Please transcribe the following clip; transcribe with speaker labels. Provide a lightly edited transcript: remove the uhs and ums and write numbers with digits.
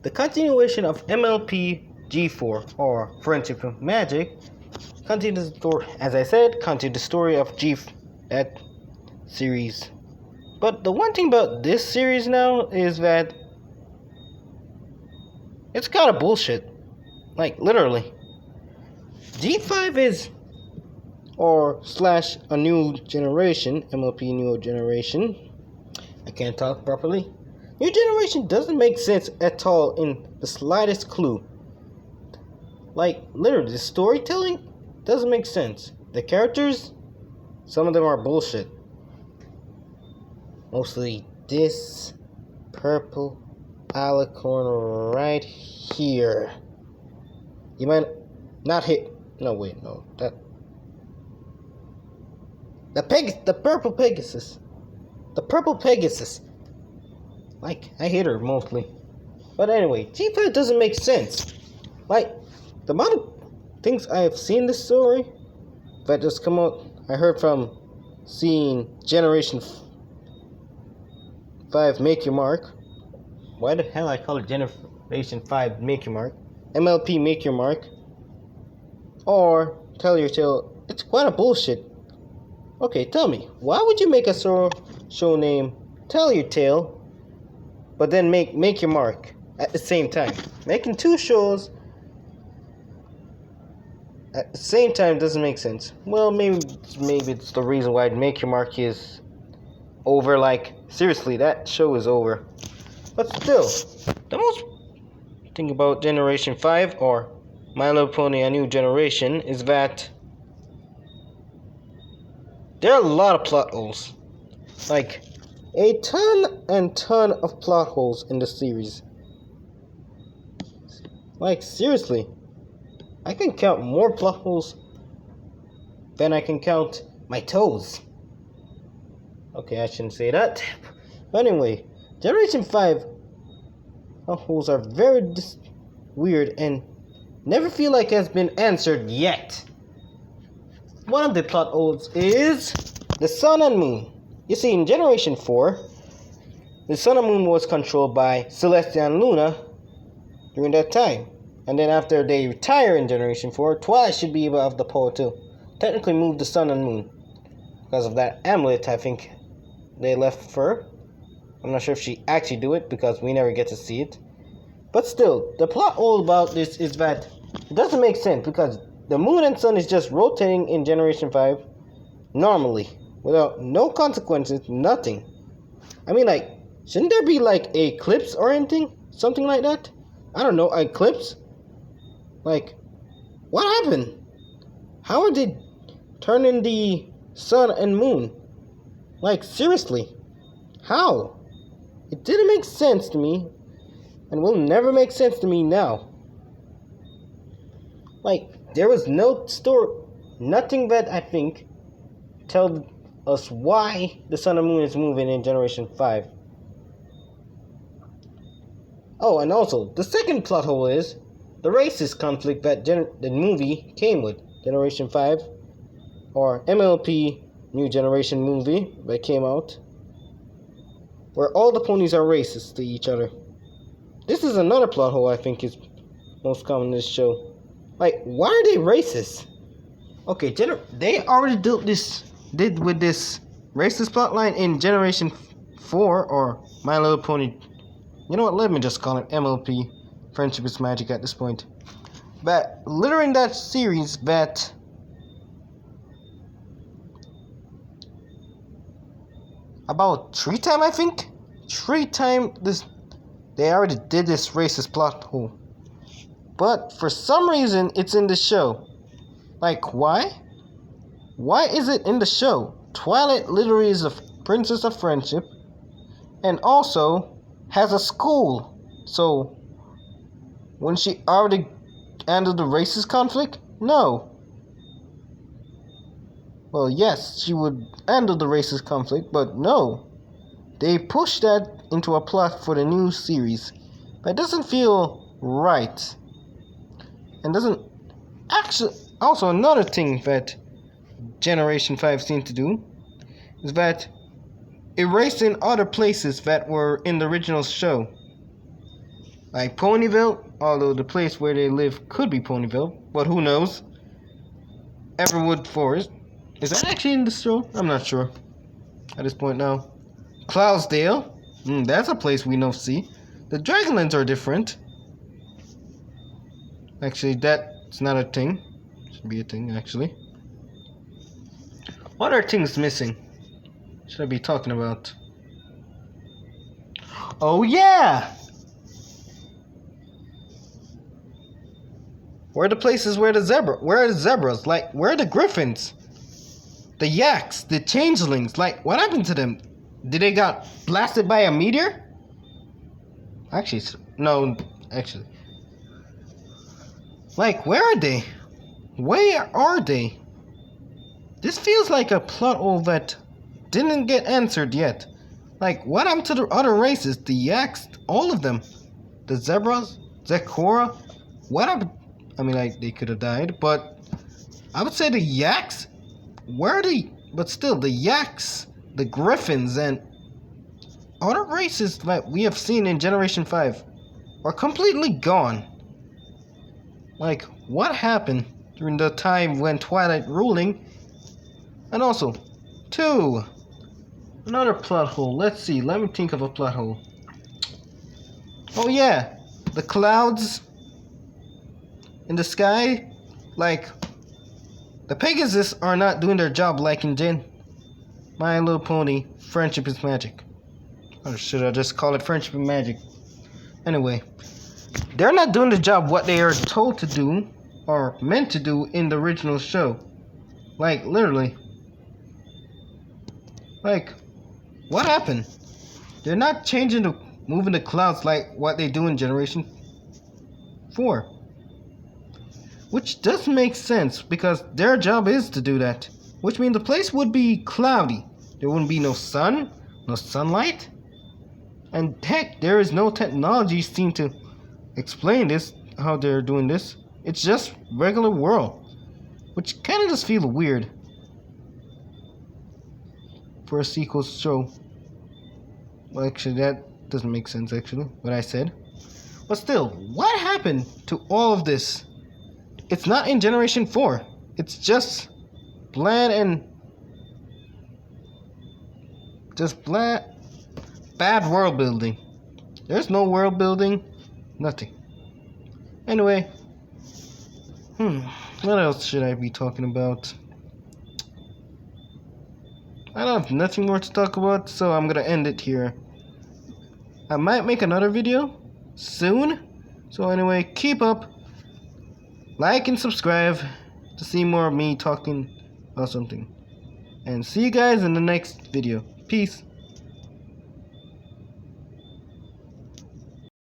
Speaker 1: The continuation of MLP G4 or Friendship with Magic continues the story, as I said, continues the story of that series. But the one thing about this series now is that it's kind of bullshit. Like literally. G5 is / a new generation, MLP New Generation. I can't talk properly. New Generation doesn't make sense at all in the slightest clue. Like, literally, the storytelling doesn't make sense. The characters, some of them are bullshit. Mostly this purple alicorn right here. You might not hit. No, wait, no. The purple Pegasus. The purple Pegasus. Like, I hate her mostly. But anyway, G5 doesn't make sense. Like, the amount of things I have seen this story that just come out, I heard from seeing Generation 5 Make Your Mark. Why the hell I call it Generation 5 Make Your Mark? MLP Make Your Mark. Or Tell Your Tale. It's quite a bullshit. Okay, tell me, why would you make a show name Tell Your Tale, but then make Your Mark at the same time? Making two shows at the same time doesn't make sense. Well, maybe it's the reason why Make Your Mark is over. Like, seriously, that show is over. But still, the most thing about Generation 5 or My Little Pony A New Generation is that there are a lot of plot holes. Like, a ton of plot holes in the series. Like, seriously, I can count more plot holes than I can count my toes. Okay, I shouldn't say that. But anyway, Generation 5 plot holes are very weird and never feel like has been answered yet. One of the plot holes is the Sun and Moon. You see, in Generation 4, the Sun and Moon was controlled by Celestia and Luna during that time. And then after they retire in Generation 4, Twilight should be able to have the power to technically move the Sun and Moon. Because of that amulet, I think they left for her. I'm not sure if she actually do it because we never get to see it. But still, the plot hole about this is that it doesn't make sense because the Moon and Sun is just rotating in Generation 5 normally, without no consequences, nothing. I mean, like, shouldn't there be like a eclipse or anything? Something like that? I don't know, eclipse? Like, what happened? How are they turning the Sun and Moon? Like, seriously, how? It didn't make sense to me, and will never make sense to me now. Like, there was no story, nothing that I think tells us why the Sun and Moon is moving in Generation 5. Oh, and also, the second plot hole is the racist conflict that the movie came with. Generation 5, or MLP New Generation movie that came out, where all the ponies are racist to each other. This is another plot hole I think is most common in this show. Like, why are they racist? Okay, they already did with this racist plotline in Generation 4 or My Little Pony. You know what? Let me just call it MLP Friendship is Magic at this point. But later in that series, that about 3 times, I think, 3 times this they already did this racist plot hole. But for some reason, it's in the show. Like, why? Why is it in the show? Twilight literally is a princess of friendship, and also has a school. So, wouldn't she already handle the racist conflict? No. Well, yes, she would handle the racist conflict, but no. They pushed that into a plot for the new series. That doesn't feel right. And doesn't actually. Also, another thing that Generation 5 seemed to do is that erasing other places that were in the original show. Like Ponyville, although the place where they live could be Ponyville, but who knows? Everwood Forest. Is that actually in the show? I'm not sure at this point now. Cloudsdale. That's a place we know see. The Dragonlands are different. Actually, that's not a thing. Should be a thing, actually. What are things missing? Should I be talking about? Oh yeah! Where are the places where where are the zebras? Like, where are the griffins? The yaks, the changelings, like, what happened to them? Did they got blasted by a meteor? Actually, no, actually. Like, where are they? Where are they? This feels like a plot hole that didn't get answered yet. Like, what happened to the other races? The yaks, all of them. The zebras, Zekora. What happened? I mean, like, they could have died, but I would say the yaks, where are they? But still, the yaks, the griffins, and other races that we have seen in Generation 5 are completely gone. Like, what happened during the time when Twilight ruling? And also, 2, another plot hole. Let's see, let me think of a plot hole. Oh yeah, the clouds in the sky, like, the Pegasus are not doing their job like in My Little Pony, Friendship is Magic. Or should I just call it Friendship and Magic? Anyway, they're not doing the job what they are told to do, or meant to do in the original show. Like, literally. Like, what happened? They're not moving the clouds like what they do in Generation 4. Which does make sense, because their job is to do that. Which means the place would be cloudy. There wouldn't be no sun, no sunlight. And heck, there is no technology seen to explain this, how they're doing this. It's just regular world. Which kind of just feels weird for a sequel show. Well, actually, that doesn't make sense, actually, what I said. But still, what happened to all of this? It's not in Generation 4. It's just bland and bad world building. There's no world building, nothing. Anyway, what else should I be talking about? I don't have nothing more to talk about, so I'm gonna end it here. I might make another video soon. So anyway, keep up. Like and subscribe to see more of me talking about something. And see you guys in the next video. Peace.